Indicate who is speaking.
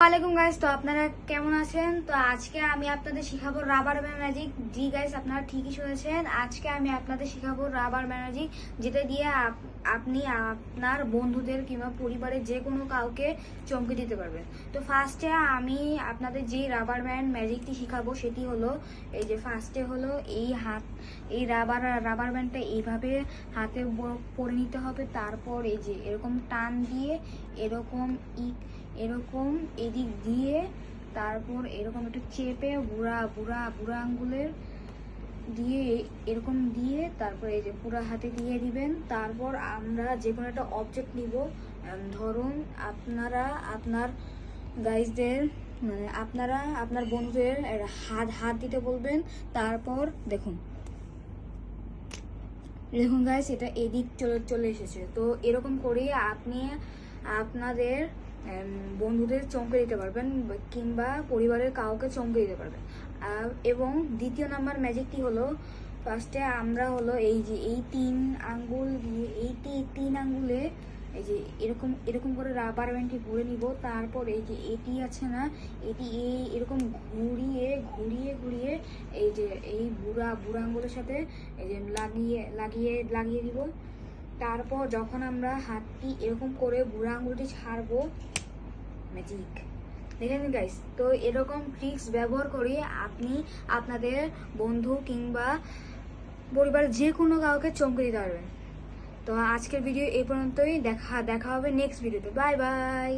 Speaker 1: ওয়ালাইকুম গাইস, তো আপনারা কেমন আছেন? তো আজকে আমি আপনাদের শিখাবো রাবার ব্যান্ড ম্যাজিক। জি গাইস, আপনারা ঠিকই শুনেছেন। আজকে আমি আপনাদের শিখাবো রাবার ব্যান্ড ম্যাজিক, যেটা দিয়ে আপনি আপনার বন্ধুদের কিংবা পরিবারের যে কোনো কাউকে চমকে দিতে পারবেন। তো ফার্স্টে আমি আপনাদের যে রাবার ব্যান্ড ম্যাজিকটি শিখাবো সেটি হলো এই যে ফার্স্টে হলো এই রাবার ব্যান্ডটা এইভাবে হাতে পরে নিতে হবে। তারপর এই যে এরকম টান দিয়ে এরকম এদিক দিয়ে তারপর এরকম একটু চেপে বুড়া বুড়া বুড়া আঙ্গুলের দিয়ে এরকম দিয়ে তারপর এই যে পুরা হাতে দিয়ে দিবেন। তারপর আমরা যে কোনো একটা অবজেক্ট নিব। ধরুন আপনারা আপনার গাইজদের আপনারা আপনার বন্ধুদের হাত হাত দিতে বলবেন। তারপর দেখুন দেখুন গাইস, এটা এদিক চলে এসেছে। তো এরকম করে আপনি আপনাদের বন্ধুদের চমকে দিতে পারবেন কিংবা পরিবারের কাউকে চমকে দিতে পারবেন। এবং দ্বিতীয় নাম্বার ম্যাজিকটি হলো, ফার্স্টে আমরা হলো এই যে এই তিন আঙ্গুল দিয়ে এই তিন আঙ্গুলে এই যে এরকম এরকম করে রাবার ব্যান্ডটি ঘুরে নিব। তারপর এই যে এটি আছে না, এটি এরকম ঘুরিয়ে ঘুরিয়ে ঘুরিয়ে এই যে এই বুড়া আঙ্গুলের সাথে এই যে লাগিয়ে দিব। তারপর যখন আমরা হাতটি এরকম করে বুড়া আঙ্গুলটি ছাড়বো, ম্যাজিক দেখেন গাইস। তো এরকম ট্রিক্স ব্যবহার করে আপনি আপনাদের বন্ধু কিংবা পরিবারের যে কোনো কাউকে চমকে দিতে পারবেন। তো আজকের ভিডিও এই পর্যন্তই। দেখা হবে নেক্সট ভিডিওতে। Bye bye.